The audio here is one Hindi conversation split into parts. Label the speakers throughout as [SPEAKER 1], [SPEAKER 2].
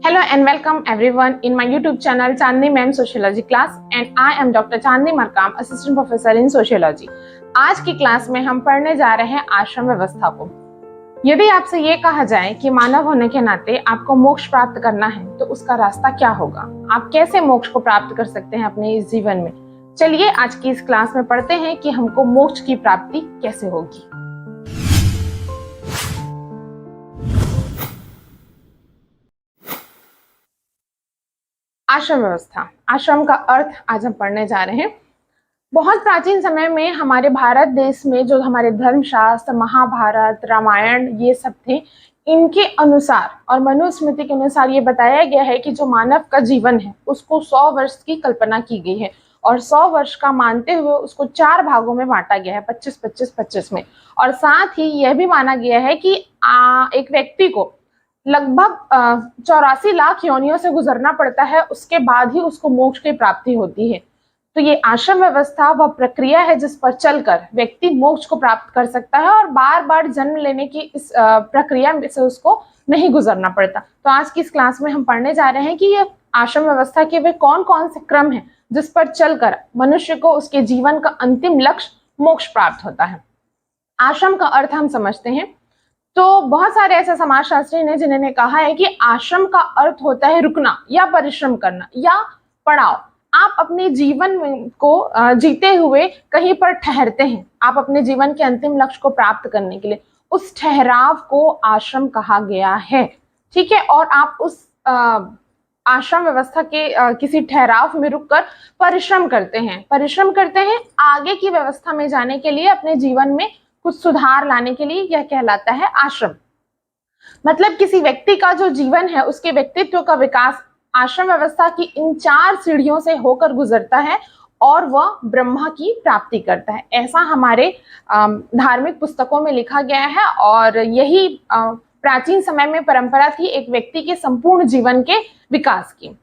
[SPEAKER 1] Hello and welcome everyone in my YouTube channel Chandni Ma'am Sociology class and I am Dr. Chandni Markam, Assistant Professor in Sociology। आज की क्लास में हम पढ़ने जा रहे हैं आश्रम व्यवस्था को। यदि आपसे ये कहा जाए कि मानव होने के नाते आपको मोक्ष प्राप्त करना है तो उसका रास्ता क्या होगा, आप कैसे मोक्ष को प्राप्त कर सकते हैं अपने इस जीवन में। चलिए आज की इस क्लास में पढ़ते हैं कि हमको मोक्ष की प्राप्ति कैसे होगी। आश्रम व्यवस्था, आश्रम का अर्थ आज हम पढ़ने जा रहे हैं। बहुत प्राचीन समय में हमारे भारत देश में जो हमारे धर्मशास्त्र, महाभारत, रामायण ये सब थे, इनके अनुसार और मनुस्मृति के अनुसार ये बताया गया है कि जो मानव का जीवन है उसको 100 वर्ष की कल्पना की गई है और 100 वर्ष का मानते हुए उसको 4 भागों में बांटा गया है, 25-25-25 में। और साथ ही यह भी माना गया है कि एक व्यक्ति को लगभग 84 लाख योनियों से गुजरना पड़ता है, उसके बाद ही उसको मोक्ष की प्राप्ति होती है। तो ये आश्रम व्यवस्था वह प्रक्रिया है जिस पर चलकर व्यक्ति मोक्ष को प्राप्त कर सकता है और बार बार जन्म लेने की इस प्रक्रिया से उसको नहीं गुजरना पड़ता। तो आज की इस क्लास में हम पढ़ने जा रहे हैं कि ये आश्रम व्यवस्था के वे कौन कौन से क्रम है जिस पर चलकर मनुष्य को उसके जीवन का अंतिम लक्ष्य मोक्ष प्राप्त होता है। आश्रम का अर्थ हम समझते हैं तो बहुत सारे ऐसे समाजशास्त्री हैं जिन्होंने कहा है कि आश्रम का अर्थ होता है रुकना या परिश्रम करना या पड़ाव। आप अपने जीवन को जीते हुए कहीं पर ठहरते हैं, आप अपने जीवन के अंतिम लक्ष्य को प्राप्त करने के लिए, उस ठहराव को आश्रम कहा गया है। ठीक है, और आप उस आश्रम व्यवस्था के किसी ठहराव में रुककर परिश्रम करते हैं आगे की व्यवस्था में जाने के लिए, अपने जीवन में कुछ सुधार लाने के लिए। यह कहलाता है आश्रम। मतलब किसी व्यक्ति का जो जीवन है उसके व्यक्तित्व का विकास आश्रम व्यवस्था की इन 4 सीढ़ियों से होकर गुजरता है और वह ब्रह्मा की प्राप्ति करता है। ऐसा हमारे धार्मिक पुस्तकों में लिखा गया है और यही प्राचीन समय में परंपरा थी एक व्यक्ति के संपूर्ण जीवन के विकास की।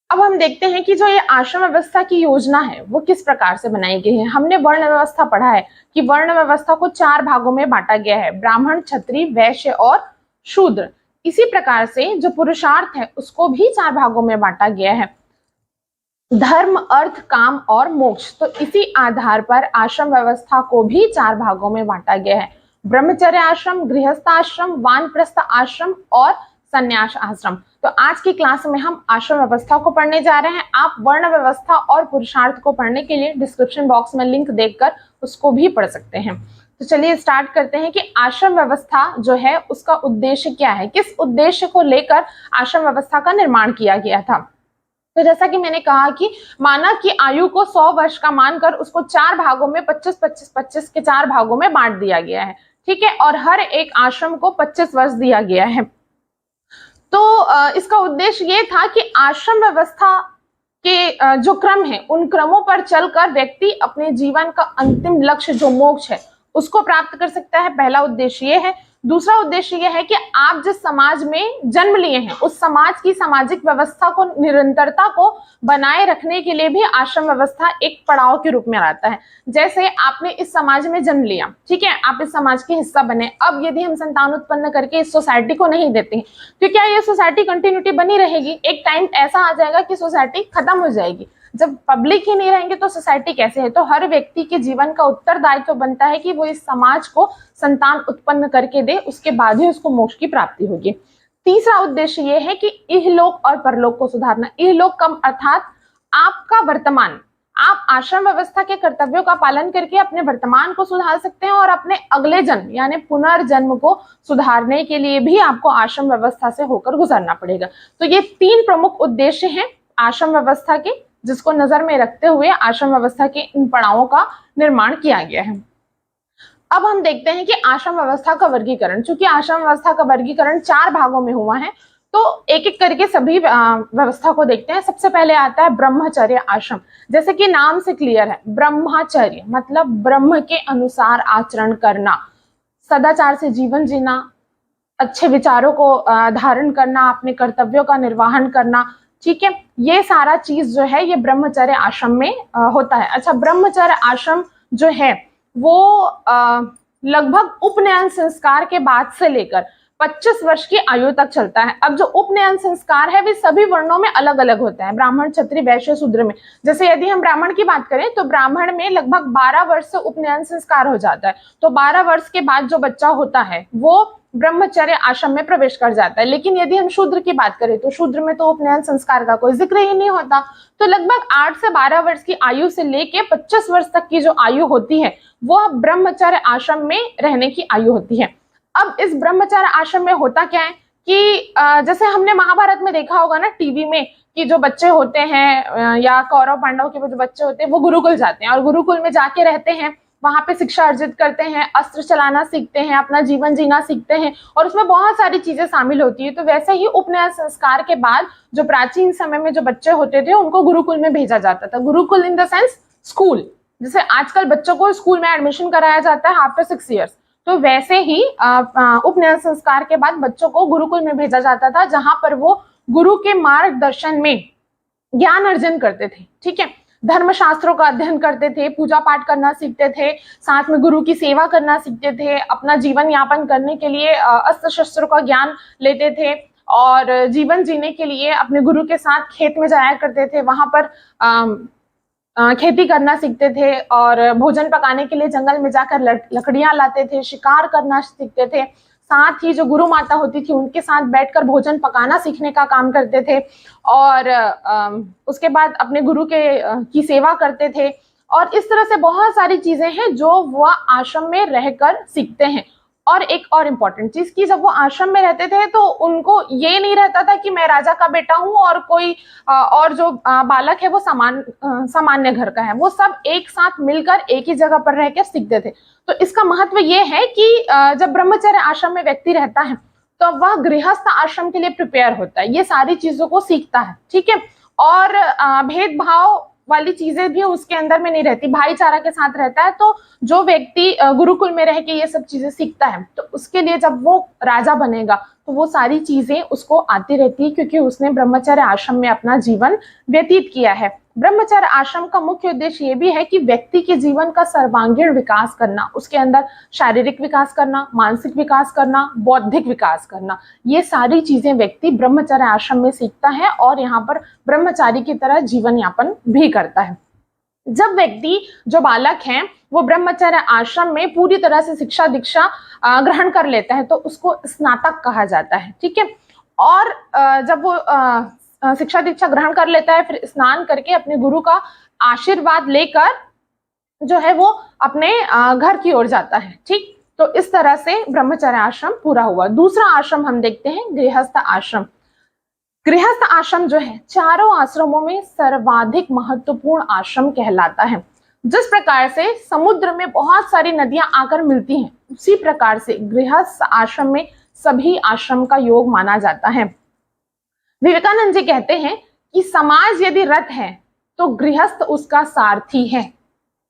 [SPEAKER 1] अब हम देखते हैं कि जो ये आश्रम व्यवस्था की योजना है वो किस प्रकार से बनाई गई है। हमने वर्ण व्यवस्था पढ़ा है कि वर्ण व्यवस्था को 4 भागों में बांटा गया है, ब्राह्मण, क्षत्रिय, वैश्य और शूद्र। इसी प्रकार से जो पुरुषार्थ है उसको भी 4 भागों में बांटा गया है, धर्म, अर्थ, काम और मोक्ष। तो इसी आधार पर आश्रम व्यवस्था को भी 4 भागों में बांटा गया है, ब्रह्मचर्य आश्रम, गृहस्थ आश्रम, वानप्रस्थ आश्रम और संन्यास आश्रम। तो आज की क्लास में हम आश्रम व्यवस्था को पढ़ने जा रहे हैं। आप वर्ण व्यवस्था और पुरुषार्थ को पढ़ने के लिए डिस्क्रिप्शन बॉक्स में लिंक देखकर उसको भी पढ़ सकते हैं। तो चलिए स्टार्ट करते हैं कि आश्रम व्यवस्था जो है उसका उद्देश्य क्या है, किस उद्देश्य को लेकर आश्रम व्यवस्था का निर्माण किया गया था। तो जैसा कि मैंने कहा कि मानव की आयु को 100 वर्ष का मानकर उसको 4 भागों में 25-25-25 के 4 भागों में बांट दिया गया है। ठीक है, और हर एक आश्रम को 25 वर्ष दिया गया है। तो इसका उद्देश्य ये था कि आश्रम व्यवस्था के जो क्रम है उन क्रमों पर चलकर व्यक्ति अपने जीवन का अंतिम लक्ष्य जो मोक्ष है उसको प्राप्त कर सकता है। पहला उद्देश्य ये है। दूसरा उद्देश्य यह है कि आप जिस समाज में जन्म लिए हैं उस समाज की सामाजिक व्यवस्था को, निरंतरता को बनाए रखने के लिए भी आश्रम व्यवस्था एक पड़ाव के रूप में आता है। जैसे आपने इस समाज में जन्म लिया, ठीक है, आप इस समाज के हिस्सा बने। अब यदि हम संतान उत्पन्न करके इस सोसाइटी को नहीं देते हैं तो क्या ये सोसाइटी कंटिन्यूटी बनी रहेगी? एक टाइम ऐसा आ जाएगा कि सोसाइटी खत्म हो जाएगी। जब पब्लिक ही नहीं रहेंगे तो सोसाइटी कैसे है? तो हर व्यक्ति के जीवन का उत्तरदायित्व बनता है कि वो इस समाज को संतान उत्पन्न करके दे, उसके बाद ही उसको मोक्ष की प्राप्ति होगी। तीसरा उद्देश्य ये है कि इहलोक और परलोक को सुधारना। इहलोक कम अर्थात आपका वर्तमान, आप आश्रम व्यवस्था के कर्तव्यों का पालन करके अपने वर्तमान को सुधार सकते हैं और अपने अगले जन्म यानी पुनर्जन्म को सुधारने के लिए भी आपको आश्रम व्यवस्था से होकर गुजरना पड़ेगा। तो ये 3 प्रमुख उद्देश्य हैं आश्रम व्यवस्था के, जिसको नजर में रखते हुए आश्रम व्यवस्था के इन पड़ावों का निर्माण किया गया है। अब हम देखते हैं कि आश्रम व्यवस्था का वर्गीकरण। चूंकि आश्रम व्यवस्था का वर्गीकरण 4 भागों में हुआ है तो एक एक करके सभी व्यवस्था को देखते हैं। सबसे पहले आता है ब्रह्मचर्य आश्रम। जैसे कि नाम से क्लियर है, ब्रह्मचर्य मतलब ब्रह्म के अनुसार आचरण करना, सदाचार से जीवन जीना, अच्छे विचारों को धारण करना, अपने कर्तव्यों का निर्वहन करना। ठीक है, ये सारा चीज जो है ये ब्रह्मचर्य आश्रम में होता है। अच्छा, ब्रह्मचर्य आश्रम जो है वो लगभग उपनयन संस्कार के बाद से लेकर 25 वर्ष की आयु तक चलता है। अब जो उपनयन संस्कार है वे सभी वर्णों में अलग अलग होता है, ब्राह्मण, क्षत्रिय, वैश्य, शूद्र में। जैसे यदि हम ब्राह्मण की बात करें तो ब्राह्मण में लगभग 12 वर्ष से उपनयन संस्कार हो जाता है। तो 12 वर्ष के बाद जो बच्चा होता है वो ब्रह्मचर्य आश्रम में प्रवेश कर जाता है। लेकिन यदि हम शूद्र की बात करें तो शूद्र में तो उपनयन संस्कार का कोई जिक्र ही नहीं होता। तो लगभग 8 से 12 वर्ष की आयु से लेके 25 वर्ष तक की जो आयु होती है वह ब्रह्मचर्य आश्रम में रहने की आयु होती है। अब इस ब्रह्मचर्य आश्रम में होता क्या है कि जैसे हमने महाभारत में देखा होगा ना टीवी में, कि जो बच्चे होते हैं या कौरव पांडव के जो बच्चे होते हैं वो गुरुकुल जाते हैं और गुरुकुल में जाके रहते हैं, वहां पे शिक्षा अर्जित करते हैं, अस्त्र चलाना सीखते हैं, अपना जीवन जीना सीखते हैं और उसमें बहुत सारी चीजें शामिल होती है। तो वैसे ही उपनयन संस्कार के बाद जो प्राचीन समय में जो बच्चे होते थे उनको गुरुकुल में भेजा जाता था। Gurukul in the sense school, जैसे आजकल बच्चों को स्कूल में एडमिशन कराया जाता है आफ्टर 6 ईयर्स, तो वैसे ही उपनयन संस्कार के बाद बच्चों को गुरुकुल में भेजा जाता था, जहां पर वो गुरु के मार्गदर्शन में ज्ञान अर्जन करते थे। ठीक है, धर्म शास्त्रों का अध्ययन करते थे, पूजा पाठ करना सीखते थे, साथ में गुरु की सेवा करना सीखते थे, अपना जीवन यापन करने के लिए अस्त्र शस्त्रों का ज्ञान लेते थे और जीवन जीने के लिए अपने गुरु के साथ खेत में जाया करते थे, वहां पर खेती करना सीखते थे और भोजन पकाने के लिए जंगल में जाकर लकड़ियां लाते थे, शिकार करना सीखते थे। साथ ही जो गुरु माता होती थी उनके साथ बैठकर भोजन पकाना सीखने का काम करते थे और उसके बाद अपने गुरु की सेवा करते थे। और इस तरह से बहुत सारी चीजें हैं जो वह आश्रम में रहकर सीखते हैं। और एक और इम्पोर्टेंट चीज कि जब वो आश्रम में रहते थे तो उनको ये नहीं रहता था कि मैं राजा का बेटा हूं और कोई और जो बालक है वो सामान्य घर का है, वो सब एक साथ मिलकर एक ही जगह पर रहकर सीखते थे। तो इसका महत्व ये है कि जब ब्रह्मचर्य आश्रम में व्यक्ति रहता है तो वह गृहस्थ आश्रम के लिए प्रिपेयर होता है, ये सारी चीजों को सीखता है। ठीक है, और भेदभाव वाली चीजें भी उसके अंदर में नहीं रहती, भाईचारा के साथ रहता है। तो जो व्यक्ति गुरुकुल में रह के ये सब चीजें सीखता है तो उसके लिए जब वो राजा बनेगा तो वो सारी चीजें उसको आती रहती है, क्योंकि उसने ब्रह्मचर्य आश्रम में अपना जीवन व्यतीत किया है। ब्रह्मचर्य आश्रम का मुख्य उद्देश्य ये भी है कि व्यक्ति के जीवन का सर्वांगीण विकास करना, उसके अंदर शारीरिक विकास करना, मानसिक विकास करना, बौद्धिक विकास करना, ये सारी चीजें व्यक्ति ब्रह्मचर्य आश्रम में सीखता है और यहाँ पर ब्रह्मचारी की तरह जीवन यापन भी करता है। जब व्यक्ति जो बालक है वो ब्रह्मचर्य आश्रम में पूरी तरह से शिक्षा दीक्षा ग्रहण कर लेता है तो उसको स्नातक कहा जाता है। ठीक है, और जब वो शिक्षा दीक्षा ग्रहण कर लेता है फिर स्नान करके अपने गुरु का आशीर्वाद लेकर जो है वो अपने घर की ओर जाता है। ठीक, तो इस तरह से ब्रह्मचर्य आश्रम पूरा हुआ। दूसरा आश्रम हम देखते हैं गृहस्थ आश्रम। गृहस्थ आश्रम जो है चारों आश्रमों में सर्वाधिक महत्वपूर्ण आश्रम कहलाता है। जिस प्रकार से समुद्र में बहुत सारी नदियां आकर मिलती हैं उसी प्रकार से गृहस्थ आश्रम में सभी आश्रम का योग माना जाता है। विवेकानंद जी कहते हैं कि समाज यदि रथ है तो गृहस्थ उसका सारथी है।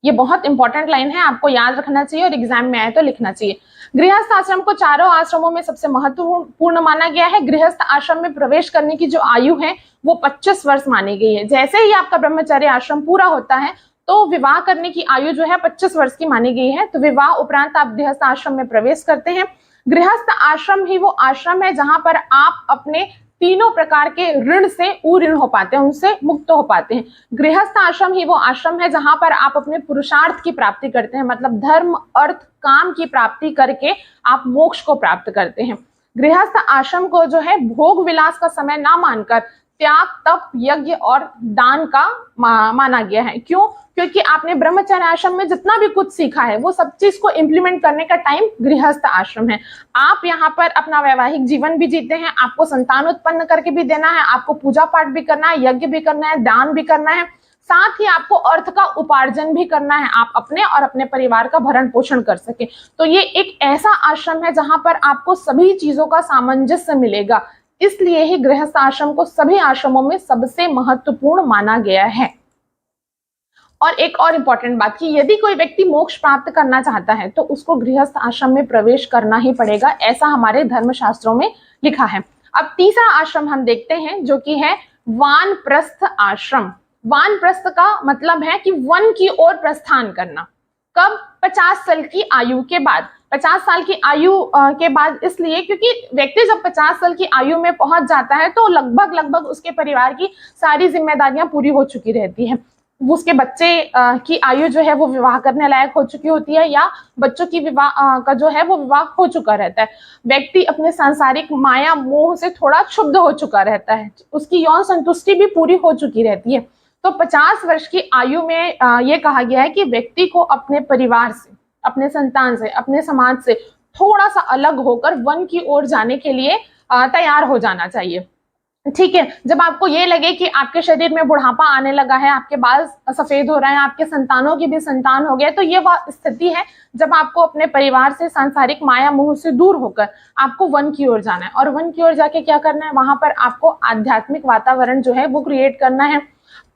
[SPEAKER 1] ये बहुत इंपॉर्टेंट लाइन है, आपको याद रखना चाहिए और एग्जाम में आए तो लिखना चाहिए। गृहस्थ आश्रम को चारों आश्रमों में सबसे महत्वपूर्ण माना गया है। गृहस्थ आश्रम में प्रवेश करने की जो आयु है वो 25 वर्ष मानी गई है। जैसे ही आपका ब्रह्मचर्य आश्रम पूरा होता है तो विवाह करने की आयु जो है 25 वर्ष की मानी गई है। तो विवाह उपरांत आप गृहस्थ आश्रम में प्रवेश करते हैं। गृहस्थ आश्रम ही वो आश्रम है जहां पर आप अपने तीनों प्रकार के ऋण से उऋण हो पाते हैं, उनसे मुक्त हो पाते हैं। गृहस्थ आश्रम ही वो आश्रम है जहां पर आप अपने पुरुषार्थ की प्राप्ति करते हैं, मतलब धर्म अर्थ काम की प्राप्ति करके आप मोक्ष को प्राप्त करते हैं। गृहस्थ आश्रम को जो है भोग विलास का समय ना मानकर त्याग तप यज्ञ और दान का माना गया है। क्यों? क्योंकि आपने ब्रह्मचर्य आश्रम में जितना भी कुछ सीखा है वो सब चीज को इम्प्लीमेंट करने का टाइम गृहस्थ आश्रम है। आप यहाँ पर अपना वैवाहिक जीवन भी जीते हैं, आपको संतान उत्पन्न करके भी देना है, आपको पूजा पाठ भी करना है, यज्ञ भी करना है, दान भी करना है, साथ ही आपको अर्थ का उपार्जन भी करना है, आप अपने और अपने परिवार का भरण पोषण कर सके। तो ये एक ऐसा आश्रम है जहां पर आपको सभी चीजों का सामंजस्य मिलेगा, इसलिए ही गृहस्थ आश्रम को सभी आश्रमों में सबसे महत्वपूर्ण माना गया है। और एक और इम्पॉर्टेंट बात कि यदि कोई व्यक्ति मोक्ष प्राप्त करना चाहता है तो उसको गृहस्थ आश्रम में प्रवेश करना ही पड़ेगा, ऐसा हमारे धर्मशास्त्रों में लिखा है। अब तीसरा आश्रम हम देखते हैं जो कि है वानप्रस्थ आश्रम। वानप्रस्थ का मतलब है कि वन की ओर प्रस्थान करना। कब? 50 साल की आयु के बाद। 50 साल की आयु के बाद इसलिए क्योंकि व्यक्ति जब 50 साल की आयु में पहुंच जाता है तो लगभग उसके परिवार की सारी जिम्मेदारियां पूरी हो चुकी रहती है। उसके बच्चे की आयु जो है वो विवाह करने लायक हो चुकी होती है, या बच्चों की विवाह का जो है वो विवाह हो चुका रहता है। व्यक्ति अपने सांसारिक माया मोह से थोड़ा क्षुब्ध हो चुका रहता है, उसकी यौन संतुष्टि भी पूरी हो चुकी रहती है। तो 50 वर्ष की आयु में ये कहा गया है कि व्यक्ति को अपने परिवार से, अपने संतान से, अपने समाज से थोड़ा सा अलग होकर वन की ओर जाने के लिए तैयार हो जाना चाहिए। ठीक है, जब आपको ये लगे कि आपके शरीर में बुढ़ापा आने लगा है, आपके बाल सफेद हो रहे हैं, आपके संतानों की भी संतान हो गया, तो ये वह स्थिति है जब आपको अपने परिवार से, सांसारिक माया मोह से दूर होकर आपको वन की ओर जाना है। और वन की ओर जाके क्या करना है, वहां पर आपको आध्यात्मिक वातावरण जो है वो क्रिएट करना है।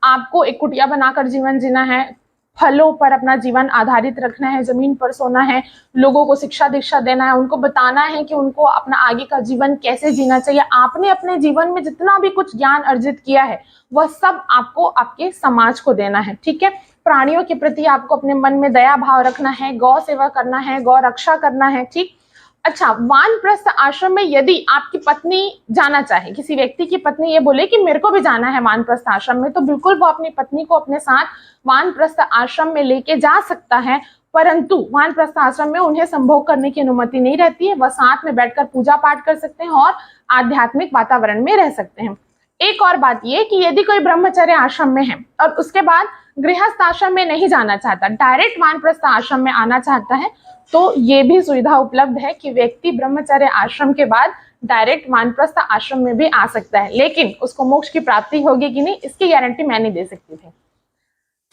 [SPEAKER 1] आपको एक कुटिया बनाकर जीवन जीना है, फलों पर अपना जीवन आधारित रखना है, जमीन पर सोना है, लोगों को शिक्षा दीक्षा देना है, उनको बताना है कि उनको अपना आगे का जीवन कैसे जीना चाहिए। आपने अपने जीवन में जितना भी कुछ ज्ञान अर्जित किया है वह सब आपको आपके समाज को देना है। ठीक है, प्राणियों के प्रति आपको अपने मन में दया भाव रखना है, गौ सेवा करना है, गौ रक्षा करना है। ठीक, अच्छा, वानप्रस्थ आश्रम में यदि आपकी पत्नी जाना चाहे, किसी व्यक्ति की पत्नी ये बोले कि मेरे को भी जाना है वानप्रस्थ आश्रम में, तो बिल्कुल वो अपनी पत्नी को अपने साथ वानप्रस्थ आश्रम में लेके जा सकता है, परंतु वानप्रस्थ आश्रम में उन्हें संभोग करने की अनुमति नहीं रहती है। वह साथ में बैठकर पूजा पाठ कर सकते हैं और आध्यात्मिक वातावरण में रह सकते हैं। एक और बात यह कि यदि कोई ब्रह्मचर्य आश्रम में है और उसके बाद गृहस्थ आश्रम में नहीं जाना चाहता, डायरेक्ट वानप्रस्थ आश्रम में आना चाहता है, तो ये भी सुविधा उपलब्ध है कि व्यक्ति ब्रह्मचर्य आश्रम के बाद डायरेक्ट वानप्रस्थ आश्रम में भी आ सकता है, लेकिन उसको मोक्ष की प्राप्ति होगी कि नहीं इसकी गारंटी मैं नहीं दे सकती थी।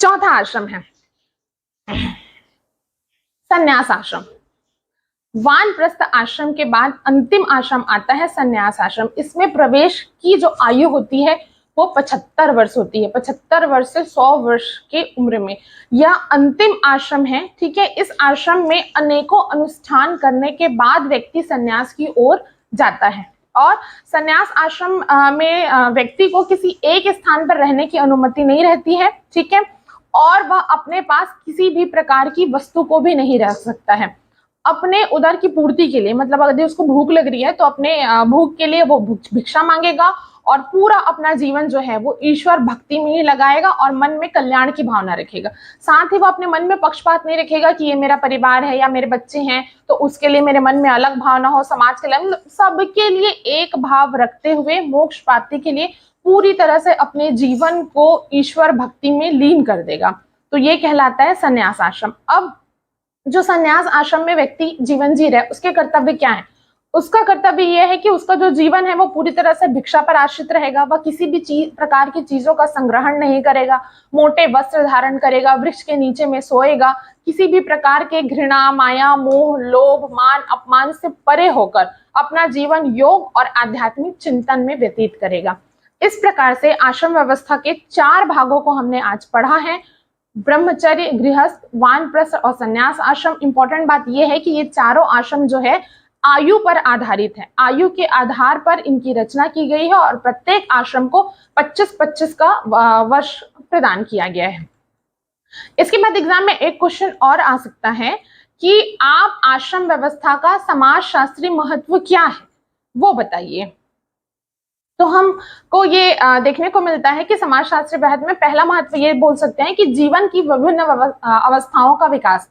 [SPEAKER 1] चौथा आश्रम है संन्यास आश्रम। वानप्रस्थ आश्रम के बाद अंतिम आश्रम आता है संन्यास आश्रम। इसमें प्रवेश की जो आयु होती है वो 75 वर्ष होती है, 75 वर्ष से 100 वर्ष की उम्र में। यह अंतिम आश्रम है। ठीक है, इस आश्रम में अनेकों अनुष्ठान करने के बाद व्यक्ति संन्यास की ओर जाता है। और संन्यास आश्रम में व्यक्ति को किसी एक स्थान पर रहने की अनुमति नहीं रहती है। ठीक है, और वह अपने पास किसी भी प्रकार की वस्तु को भी नहीं रख सकता है। अपने उदर की पूर्ति के लिए, मतलब अगर उसको भूख लग रही है तो अपने भूख के लिए वो भिक्षा मांगेगा और पूरा अपना जीवन जो है वो ईश्वर भक्ति में ही लगाएगा और मन में कल्याण की भावना रखेगा। साथ ही वो अपने मन में पक्षपात नहीं रखेगा कि ये मेरा परिवार है या मेरे बच्चे हैं तो उसके लिए मेरे मन में अलग भावना हो, समाज के लिए, मतलब सबके लिए एक भाव रखते हुए मोक्ष प्राप्ति के लिए पूरी तरह से अपने जीवन को ईश्वर भक्ति में लीन कर देगा। तो ये कहलाता है संन्यास आश्रम। अब जो संन्यास आश्रम में व्यक्ति जीवन जी रहा है उसके कर्तव्य क्या है? उसका कर्तव्य यह है कि उसका जो जीवन है वो पूरी तरह से भिक्षा पर आश्रित रहेगा। वह किसी भी प्रकार की चीजों का संग्रहण नहीं करेगा, मोटे वस्त्र धारण करेगा, वृक्ष के नीचे में सोएगा, किसी भी प्रकार के घृणा, माया, मोह, लोभ, मान, अपमान से परे होकर अपना जीवन योग और आध्यात्मिक चिंतन में व्यतीत करेगा। इस प्रकार से आश्रम व्यवस्था के 4 भागों को हमने आज पढ़ा है। ब्रह्मचर्य, गृहस्थ, वानप्रस्थ और संन्यास आश्रम। इंपॉर्टेंट बात यह है कि ये चारों आश्रम जो है आयु पर आधारित है। आयु के आधार पर इनकी रचना की गई है और प्रत्येक आश्रम को 25-25 का वर्ष प्रदान किया गया है। इसके बाद एग्जाम में एक क्वेश्चन और आ सकता है कि आप आश्रम व्यवस्था का समाजशास्त्री महत्व क्या है वो बताइए। तो हमको ये देखने को मिलता है कि समाजशास्त्री महत्व में पहला महत्व ये बोल सकते हैं कि जीवन की विभिन्न अवस्थाओं का विकास।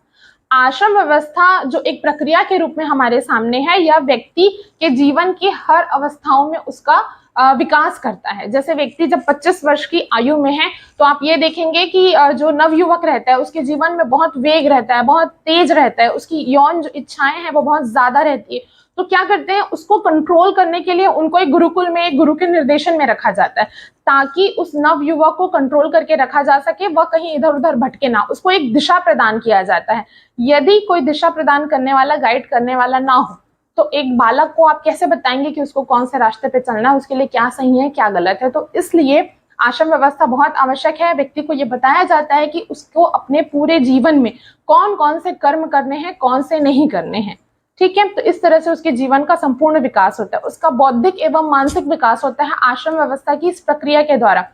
[SPEAKER 1] आश्रम व्यवस्था जो एक प्रक्रिया के रूप में हमारे सामने है, यह व्यक्ति के जीवन की हर अवस्थाओं में उसका विकास करता है। जैसे व्यक्ति जब 25 वर्ष की आयु में है तो आप ये देखेंगे कि जो नवयुवक रहता है उसके जीवन में बहुत वेग रहता है, बहुत तेज रहता है, उसकी यौन जो इच्छाएं हैं वो बहुत ज्यादा रहती है। तो क्या करते हैं, उसको कंट्रोल करने के लिए उनको एक गुरुकुल में, एक गुरु के निर्देशन में रखा जाता है ताकि उस नवयुवक को कंट्रोल करके रखा जा सके, वह कहीं इधर उधर भटके ना। उसको एक दिशा प्रदान किया जाता है। यदि कोई दिशा प्रदान करने वाला, गाइड करने वाला ना हो तो एक बालक को आप कैसे बताएंगे कि उसको कौन से रास्ते पे चलना है, उसके लिए क्या सही है क्या गलत है। तो इसलिए आश्रम व्यवस्था बहुत आवश्यक है। व्यक्ति को ये बताया जाता है कि उसको अपने पूरे जीवन में कौन कौन से कर्म करने हैं, कौन से नहीं करने हैं। ठीक है, तो इस तरह से उसके जीवन का संपूर्ण विकास होता है, उसका बौद्धिक एवं मानसिक विकास होता है आश्रम व्यवस्था की इस प्रक्रिया के द्वारा।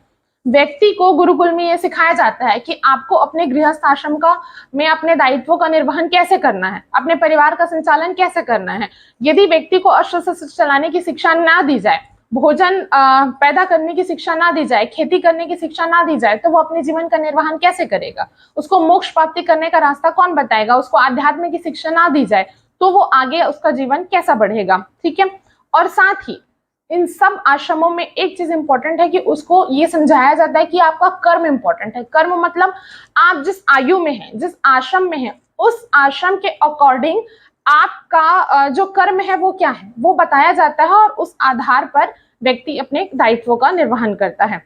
[SPEAKER 1] व्यक्ति को गुरुकुल में ये सिखाया जाता है कि आपको अपने गृहस्थ आश्रम का में अपने दायित्वों का निर्वहन कैसे करना है, अपने परिवार का संचालन कैसे करना है। यदि व्यक्ति को अस्त्र शस्त्र चलाने की शिक्षा ना दी जाए, भोजन पैदा करने की शिक्षा ना दी जाए, खेती करने की शिक्षा ना दी जाए, तो वो अपने जीवन का निर्वहन कैसे करेगा? उसको मोक्ष प्राप्ति करने का रास्ता कौन बताएगा? उसको आध्यात्म की शिक्षा ना दी जाए तो वो आगे उसका जीवन कैसा बढ़ेगा? ठीक है। और साथ ही इन सब आश्रमों में एक चीज इंपॉर्टेंट है कि उसको ये समझाया जाता है कि आपका कर्म इंपॉर्टेंट है। कर्म मतलब आप जिस आयु में हैं, जिस आश्रम में हैं, उस आश्रम के अकॉर्डिंग आपका जो कर्म है वो क्या है वो बताया जाता है, और उस आधार पर व्यक्ति अपने दायित्वों का निर्वहन करता है।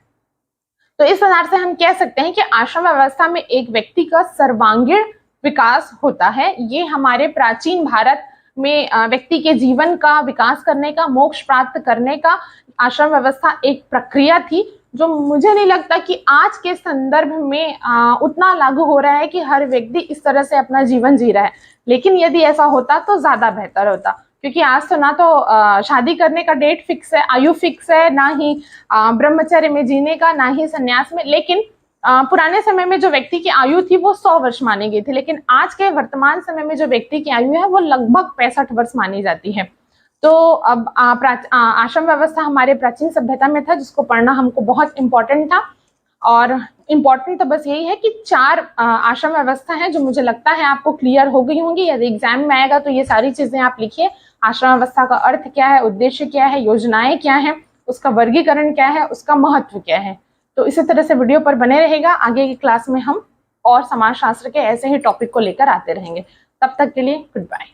[SPEAKER 1] तो इस आधार से हम कह सकते हैं कि आश्रम व्यवस्था में एक व्यक्ति का सर्वांगीण विकास होता है। ये हमारे प्राचीन भारत में व्यक्ति के जीवन का विकास करने का, मोक्ष प्राप्त करने का आश्रम व्यवस्था एक प्रक्रिया थी, जो मुझे नहीं लगता कि आज के संदर्भ में उतना लागू हो रहा है कि हर व्यक्ति इस तरह से अपना जीवन जी रहा है। लेकिन यदि ऐसा होता तो ज्यादा बेहतर होता, क्योंकि आज तो ना तो शादी करने का डेट फिक्स है, आयु फिक्स है, ना ही ब्रह्मचर्य में जीने का, ना ही संन्यास में। लेकिन पुराने समय में जो व्यक्ति की आयु थी वो 100 वर्ष मानी गई थी, लेकिन आज के वर्तमान समय में जो व्यक्ति की आयु है वो लगभग 65 वर्ष मानी जाती है। तो अब आश्रम व्यवस्था हमारे प्राचीन सभ्यता में था, जिसको पढ़ना हमको बहुत इम्पोर्टेंट था। और इम्पोर्टेंट तो बस यही है कि 4 आश्रम व्यवस्था है जो मुझे लगता है आपको क्लियर हो गई होंगी। यदि एग्जाम में आएगा तो ये सारी चीजें आप लिखिए। आश्रम व्यवस्था का अर्थ क्या है, उद्देश्य क्या है, योजनाएं क्या है, उसका वर्गीकरण क्या है, उसका महत्व क्या है। तो इसी तरह से वीडियो पर बने रहेगा। आगे की क्लास में हम और समाजशास्त्र के ऐसे ही टॉपिक को लेकर आते रहेंगे। तब तक के लिए गुड बाय।